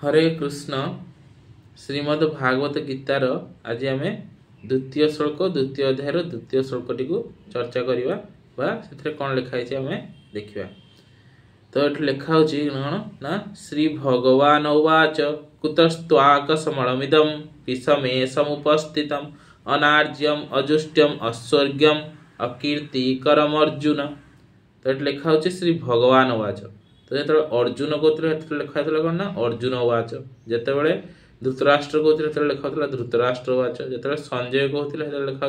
हरे Krishna Shrimad Bhagavat guitar आज आम द्वितीय श्लोक द्वितीय अध्याय द्वितीय श्लोक टी चर्चा करवा कौन लिखाई आम देखा। तो ये लिखा कौन ना श्री भगवान उवाच कुतस्त्वाकस्मलमिदं विषमे समुपस्थितम् अनार्ज्यम अजुष्ट्यम ऐश्वर्यम अकीर्तिकरम अर्जुन। तो ये लिखा श्री भगवान उवाच। तो जो अर्जुन कहते लिखा कौन ना अर्जुन उवाच। जितेबाला धृतराष्ट्र कहते लिखा धृतराष्ट्र उवाच। जो संजय कहते लिखा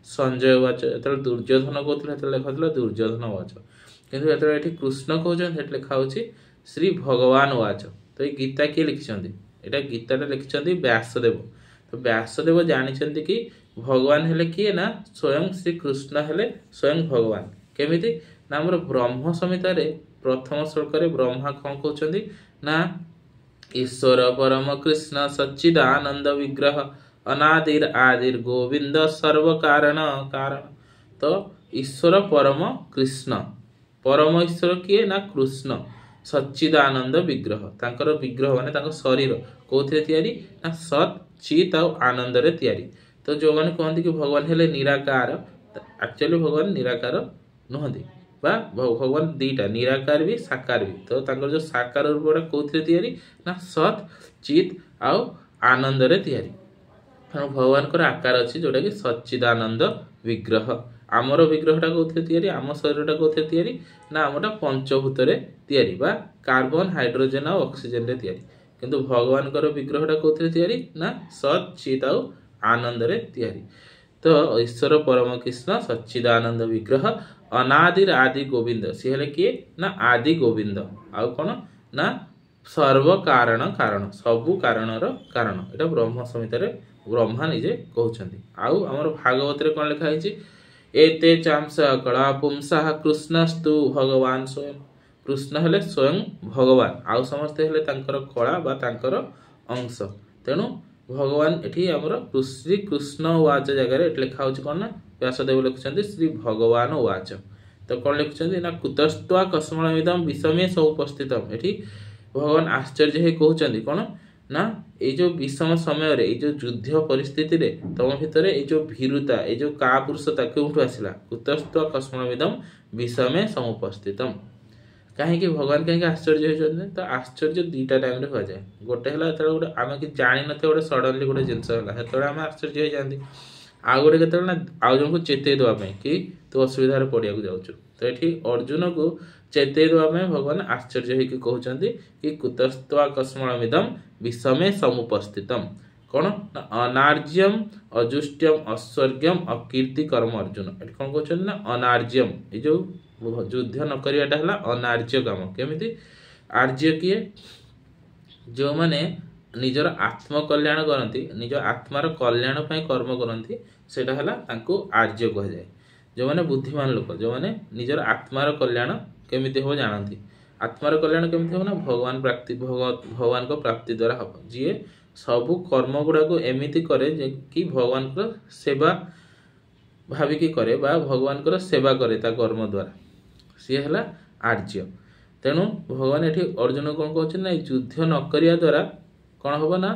संजय उवाच। जो दुर्योधन कहते लिखा दुर्योधन उवाच। किंतु ये कृष्ण कहते लिखा श्री भगवान उवाच। तो ये गीता किए लिखिं यहाँ गीताटा लिखिं व्यासदेव। तो व्यासदेव जानते कि भगवान हेले किए ना स्वयं श्री कृष्ण हेले स्वयं भगवान। केमिति ना आमर ब्रह्म संहिता प्रथम श्लोक ब्रह्मा कौन कहते ना ईश्वर परम कृष्ण सच्चिदानंद विग्रह अनादिर आदिर गोविंद सर्व कारण कारण। तो ईश्वर परम कृष्ण परम ईश्वर किए ना कृष्ण सच्चिदानंद विग्रह तांकर विग्रह माने शरीर कौन तैयारी ना सत चित और आनंद रे तैयारी। तो जो मैंने कहते कि भगवान हेले निराकार एक्चुअली भगवान निराकार नुहति भगवान दीटा निराकार भी साकार भी। तो तांकर जो साकार रूपटा कौन तैयारी ना सत चित आउ आनंद रे तैयारी। भगवान को आकार अच्छी जोटा कि सच्चिदानंद विग्रह। आमर विग्रहटा कौन तैयारी आम शरीरटा कौन तैयारी ना आमटा पंचभूत तैयारी बा कार्बन हाइड्रोजेन और ऑक्सीजन रे तैयारी। किंतु भगवान विग्रहटा कौन तैयारी ना सत चित आउ आनंद रे तैयारी। तो ईश्वर परम कृष्ण सच्चिदानंद विग्रह अनादिर आदि गोविंद सी हेले किए ना आदि गोविंद आउ कौन ना सर्व कारण कारण सबु कारणर कारण। यहाँ ब्रह्म संहिता ब्रह्मा निजे कहते। आउ आमर भागवत कौन लिखाई एते चांस कला पुंसा कृष्णस्तु भगवान स्वयं। कृष्ण हेले स्वयं भगवान आउ समस्ते हेले तांकर कला बा तांकर अंश। तेणु भगवान एठी आमर श्री कृष्ण उवाच जगह लिखा कौन ना व्यासदेव लिखुं श्री भगवान उवाच। तो कौन लिखुं ना कुतस्त्वा कस्मलमिदं विषमे समुपस्थितम्। एठी भगवान आश्चर्य हे कहते कौन ना ये जो विषम समय रे जो युद्ध परिस्थिति रे तम भितर ये जो भीरुता ये जो का पुरुषता क्यों आसला कुतस्त्वा कस्मलमिदं विषमे समुपस्थितम्। कहीं भगवान कहीं आश्चर्य होते। तो आश्चर्य दुईटा टाइम रे जाए। गोटे है गोटे आम कि जान ना गोटे सडनली गोटे जिनस है आम आश्चर्य हो जाती। आउ गोटे के आउ जन को चेतई देवाई कि तू असुविधा पड़ा जाऊँ। तो ये अर्जुन को चेतई देवाई भगवान आश्चर्य होकर कहते कि कुतस्त्वा कस्मलमिदं विषमे समुपस्थितम् कौन अनार्ज्यम अजुष्ट्यम ऐश्वर्यम अकीर्तिकरम अर्जुन। ये कौन कहते ना अनार्ज्यम ये जो युद्ध न करवाटा है अनार्य काम। केमिति आर्य किए जो माने निजर आत्म कल्याण करती निज आत्मार कल्याण कर्म करती सेटा है आर्य कह जाए। जो माने बुद्धिमान लोक जो माने निजर आत्मार कल्याण केमिति हो जानती। आत्मार कल्याण केमिति हो ना भगवान प्राप्ति भगवान को प्राप्ति द्वारा हम जी सबू कर्म गुड़ा को एमिति करे कि भगवान को सेवा भाविकी करे बा भगवान को सेवा करे ता कर्म द्वारा सी है आर्य। तेणु भगवान ये अर्जुन कौन कहते ना युद्ध न करने द्वारा कौन हम ना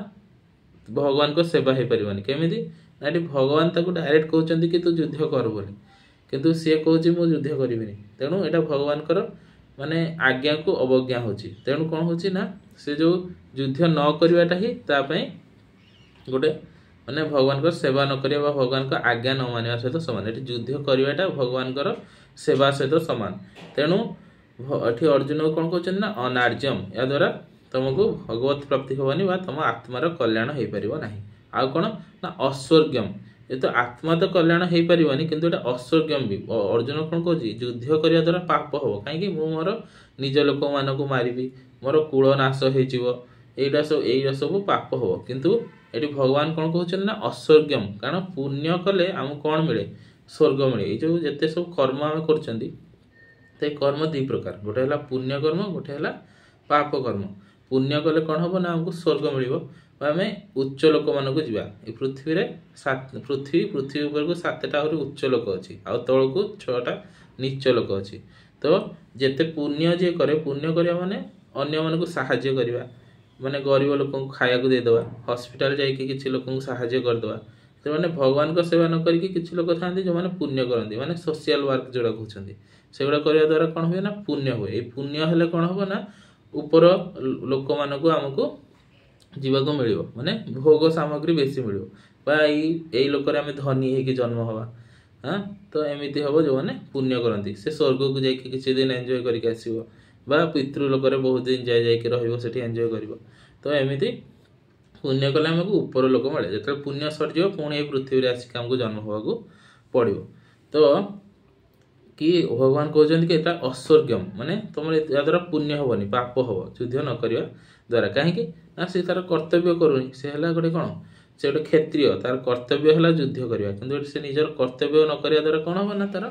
भगवान को सेवा हो पारनी। केमिति ना ये भगवान ताको डायरेक्ट कहते कि तू युद्ध कर बोली किंतु सी कहूँ मु युद्ध करी। तेणु यहाँ भगवान माने आज्ञा को अवज्ञा होची। तेणु कौन हो ना से जो युद्ध न करवाटा ही गोटे माने भगवान को सेवा न करवा भगवान को आज्ञा न मानवा सहित सामान। ये युद्ध करवाटा भगवान सेवा सहित सामान। तेणु ये अर्जुन को कौन कहते ना अनार्यम या द्वारा तुमको भगवत प्राप्ति हेनी तुम आत्मार कल्याण हो पार ना। आउ कौन ना ऐश्वर्यम ये तो आत्मा तो कल्याण हो पारनी किंतु ये ऐश्वर्यम भी अर्जुन कौन कह युद्ध करने द्वारा पाप हम कहीं मोर निज लोक मान मारि मोर कूल नाश होटा सब पाप हम। किंतु ये भगवान कौन कहते ना ऐश्वर्यम कारण पुण्य कले आम कौन मिले स्वर्ग मिले। ये जो जिते सब कर्म आम कर कर्म दुई प्रकार गोटे है पुण्य कर्म गोटे है पाप कर्म। पुण्य कले कौन हम ना आमको स्वर्ग मिल आम उच्च लोक मान को जा पृथ्वी पृथ्वी ऊपर को 7टा उच्च लोक अच्छी आ तल को 6टा नीच लोक अच्छी। तो जिते पुण्य जी करे पुण्य करने अन्य मान को साहाय्य करवा माने गरीब लोक खाया देदेवा हॉस्पिटल जाइए किसी लोक साहाय्य करदे तो मैंने भगवान को सेवा न करके किसी लोक था जो मैंने पुण्य करती माने सोशल वर्क जोड़ा कहते सेगुड़ा करने द्वारा कौन हुए ना पुण्य हुए ये पुण्य हेल्ले कौन हम ना ऊपर लोक मान आमको जीवाक मिल माने भोग सामग्री बेसी मिल लोक धनी होगी जन्म हवा हाँ तो एमती हम जो मैंने पुण्य करती से स्वर्ग को जाकि किसी दिन एंजॉय करके आसो पितृलोक बहुत दिन जाए जाकि एंजॉय कर तो एमती पुण्य कले आमको ऊपर लोक मिले जो पुण्य सरीज पुणी पृथ्वी आसिक आमको जन्म हवा पड़ो तो कि भगवान कहते कि यहाँ अस्वर्गम माने तुम या द्वारा पुण्य हेनी पाप हम युद्ध न करवा द्वारा कहीं ना सी तार कर्तव्य करूनी से है गोटे कौन से गोटे क्षत्रिय तार कर्तव्य है युद्ध करवा कि से निजर कर्तव्य न करवा द्वारा कौन हम ना तार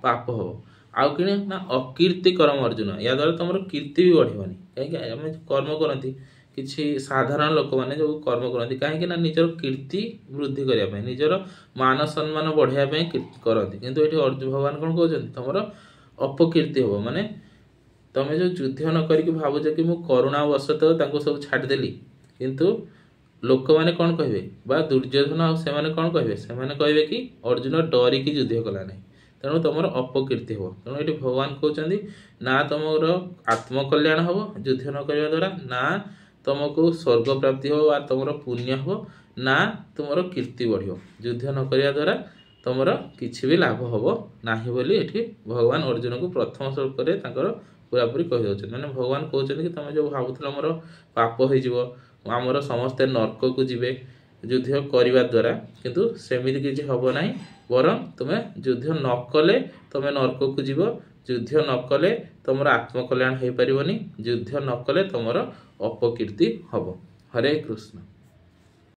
पाप हम आउ कि ना अकीर्ति कर्म अर्जुन या द्वारा तुम कीर्ति भी बढ़ोनी कहीं आम कर्म करती किसी साधारण लोक मैंने जो कर्म करती कहीं ना निजर कीर्ति वृद्धि करने निजर मान सम्मान बढ़ाई करती किंतु ये अर्जुन भगवान कौन कहते तुम अपकीर्ति हम माने तुम जो युद्ध न करके भावुच कि मुझे करुणावशतः सब छाड़देली किंतु लोक मैंने कौन कहे दुर्योधन से कौन कहे से कि अर्जुन डरिकी युद्ध कला नहीं तेणु तुम अपकीर्ति हम तेणु ये भगवान कहते ना तुम आत्मकल्याण हम युद्ध न करने द्वारा ना तुमको स्वर्ग प्राप्ति हो तुम पुण्य हो ना तुम कीर्ति बढ़ युद्ध न करने द्वारा तुम किसी भी लाभ हम ना बोली ये भगवान अर्जुन को प्रथम श्लोक पूरापूरी कहीदे मैंने भगवान कहते कि तुम जो भावुल मोर पाप हो आमर समस्ते नर्क को जीवे युद्ध करने द्वारा किंतु सेमती किसी हम ना वर तुम्हें युद्ध न कले तुम नर्क को जीव युद्ध न कले तुम आत्मकल्याण हो पारनी युद्ध न कले तुम अपकीर्ति हम हरे कृष्ण।